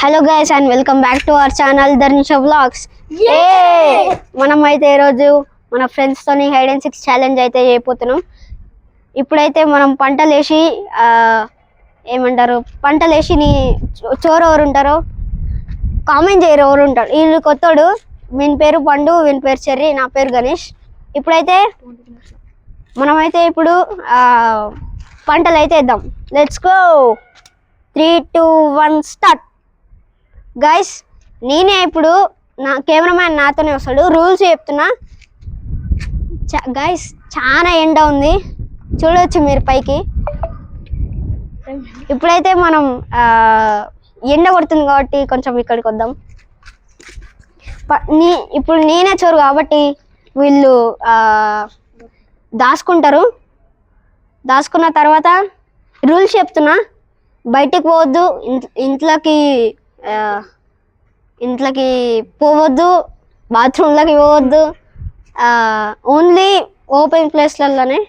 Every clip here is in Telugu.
Hello guys and welcome back to our channel Dharnisha vlogs. మనం అయితే ఈరోజు మన ఫ్రెండ్స్ తోని హైడ్ అండ్ సిక్స్ ఛాలెంజ్ అయితే చేయబోతున్నాం. ఇప్పుడైతే మనం పంటలేసి ఏమంటారు పంటలేసి చోరు ఎవరు ఉంటారో కామెంట్ చేయరు ఎవరు ఉంటారు. వీళ్ళు కొత్తడు, వీని పేరు పండు, వీని పేరు చెర్రీ, నా పేరు గణేష్. ఇప్పుడైతే మనమైతే ఇప్పుడు పంటలు అయితే వేద్దాం. Let's go. 3, 2, 1 స్టార్ట్. గైస్ నేనే ఇప్పుడు నా కెమెరామ్యాన్ నాతోనే వస్తాడు. రూల్స్ చెప్తున్నా. గైస్ చాలా ఎండ ఉంది, చూడవచ్చు మీరు పైకి. ఇప్పుడైతే మనం ఎండ కొడుతుంది కాబట్టి కొంచెం ఇక్కడికి వద్దాం. ఇప్పుడు నేనే చోరు కాబట్టి వీళ్ళు దాచుకుంటారు. దాచుకున్న తర్వాత రూల్స్ చెప్తున్నా. బయటికి పోవద్దు, ఇంట్లోకి పోవద్దు, బాత్రూంలోకి పోవద్దు, ఓన్లీ ఓపెన్ ప్లేస్లలోనే.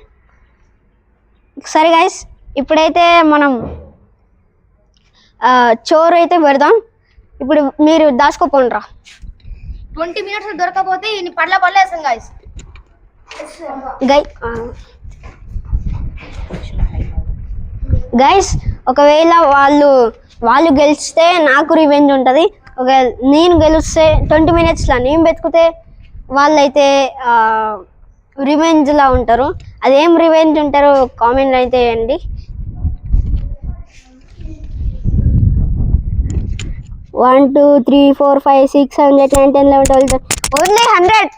సరే గైస్, ఇప్పుడైతే మనం చోరు అయితే పెడదాం. ఇప్పుడు మీరు దాచుకోపోండిరా. 20 minutes దొరకపోతే పడలేసాం గైస్. గైస్ ఒకవేళ వాళ్ళు గెలిస్తే నాకు రివెంజ్ ఉంటుంది. ఒకవేళ నేను గెలిస్తే 20 minutesలో నేను బతికితే వాళ్ళైతే రివెంజ్లా ఉంటారు. అదేం రివెంజ్ ఉంటారో కామెంట్ అయితే వేయండి. 1 2 3 4 5 6 7 8 9 10 11 12 ఓన్లీ 100.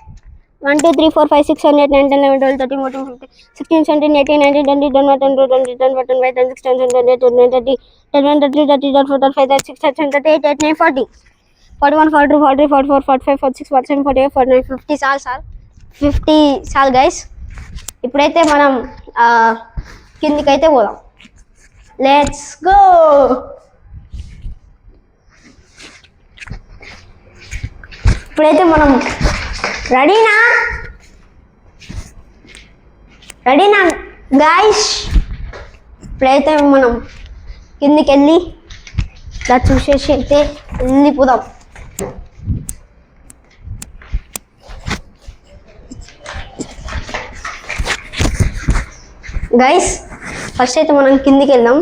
1 2 3 4 5 6 7 8 9 10 11 12 13 14 15 16 17 18 19 20 21 22 23 24 25 26 27 28 29 30 31 32 33 34 35 36 37 38 39 40 41 42 43 44 45 46 47 48 49 50 చాలు 50 చాలు గైస్. ఇప్పుడైతే మనం కిందికైతే పోదాం. Let's go. ఇప్పుడైతే మనం రెడీనా గైస్? ఇప్పుడైతే మనం కిందికి వెళ్ళి ఇలా చూసేసి అయితే వెళ్ళిపోదాం. గైస్ ఫస్ట్ అయితే మనం కిందికి వెళ్దాం.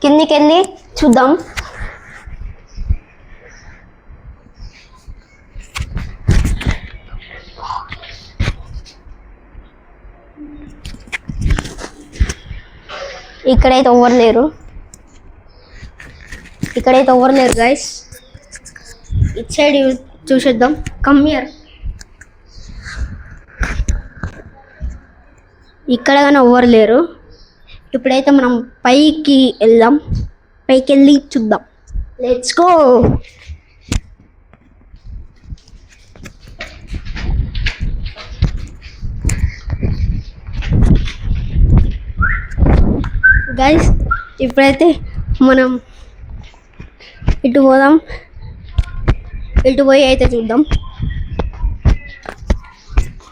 కిందికి వెళ్ళి చూద్దాం. ఇక్కడైతే ఎవరు లేరు గైస్. ఇటు సైడ్ చూసేద్దాం. Come here. ఇక్కడ కానీ ఎవరు లేరు. ఇప్పుడైతే మనం పైకి వెళ్దాం. పైకి వెళ్ళి చూద్దాం. Let's go. గైస్ ఇప్పుడైతే మనం ఇటు పోదాం. ఇటు పోయి అయితే చూద్దాం.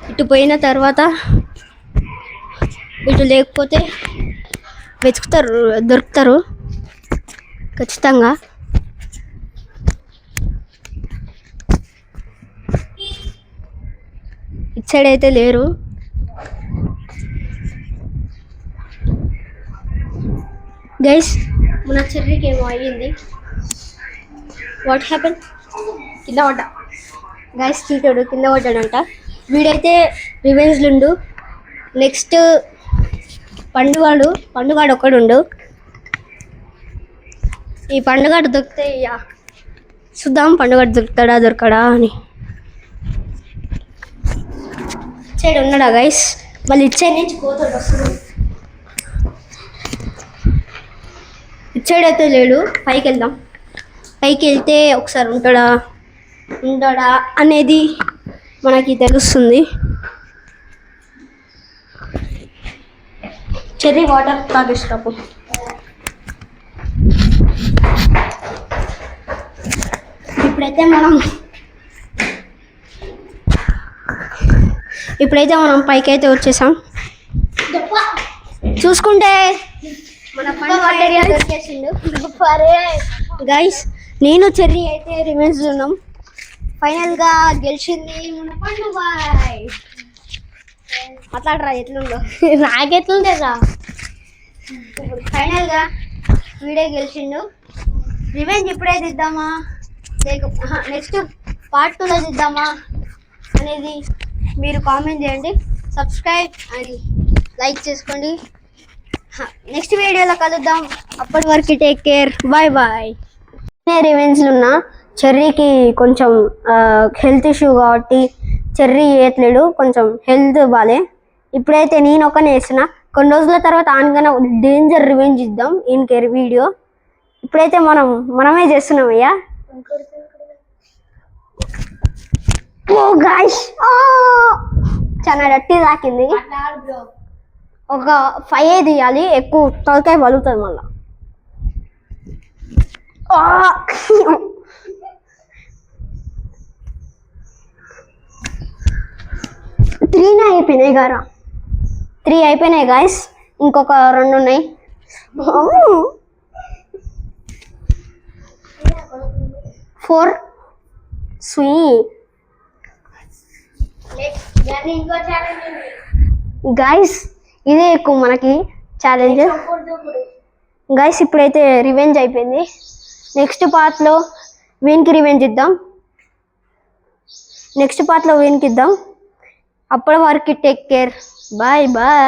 ఇటు పోయిన తర్వాత ఇటు లేకపోతే దొరుకుతారు ఖచ్చితంగా. ఇటు సైడ్ అయితే లేరు. గైస్ మన చెర్రీకి ఏమో అయ్యింది. What happen? కింద పడ్డా గైస్. చీటోడు కింద పడ్డాడంట. వీడైతే రివెంజ్లుండు. నెక్స్ట్ పండుగాడు ఒక్కడుండు. ఈ పండుగాడు దొరికితే చూద్దాం పండుగాడు దొరకడా అని. సైడ్ ఉన్నాడా గైస్? మళ్ళీ ఇచ్చే నుంచి పోతాడు వస్తుంది. ఇచ్చైడ్ అయితే లేడు. పైకి వెళ్దాం. పైకి వెళ్తే ఒకసారి ఉంటాడా అనేది మనకి తెలుస్తుంది. చెర్రీ వాటర్ తాగేస్తాపు. ఇప్పుడైతే మనం పైకి అయితే వచ్చేసాం. చూసుకుంటే మన గైస్ నేను చెర్రీ అయితే రివెంజ్ ఉన్నాం. ఫైనల్ గా గెలిచింది మన పండు బాయ్. మాట్లాడరా ఎట్లుందో. నాకెట్లుందేరా ఫైనల్ గా వీడే గెలిచిండు. రివెంజ్ ఇప్పుడే దిద్దామా లేక నెక్స్ట్ పార్ట్ 2లో దిద్దామా అనేది మీరు కామెంట్ చేయండి. సబ్స్క్రైబ్ అండ్ లైక్ చేసుకోండి. నెక్స్ట్ వీడియోలో కలుద్దాం. అప్పటి వరకు టేక్ కేర్. Bye bye. రివెంజ్లు ఉన్న చెర్రీకి కొంచెం హెల్త్ ఇష్యూ కాబట్టి చెర్రీ వేయట్లేడు, కొంచెం హెల్త్ బాలే. ఇప్పుడైతే నేను ఒకనే వేస్తున్నా. కొన్ని రోజుల తర్వాత ఆనగానే డేంజర్ రివెంజ్ ఇద్దాం ఈయనకి వీడియో. ఇప్పుడైతే మనమే చేస్తున్నాం అయ్యా. ఓ గాయ్స్, చాలా గట్టి తాకింది. ఒక 5 తీయాలి, ఎక్కువ తలకాయ పలుగుతుంది మళ్ళా. 3 అయిపోయినాయి గారా. 3 అయిపోయినాయి గాయస్, ఇంకొక 2 ఉన్నాయి. 4 గాయస్, ఇదే ఎక్కువ మనకి ఛాలెంజ్ గాయస్. ఇప్పుడైతే రివెంజ్ అయిపోయింది. నెక్స్ట్ పార్ట్లో వీనికి రివెంజ్ ఇద్దాం. అప్పటి వరకు టేక్ కేర్. Bye bye.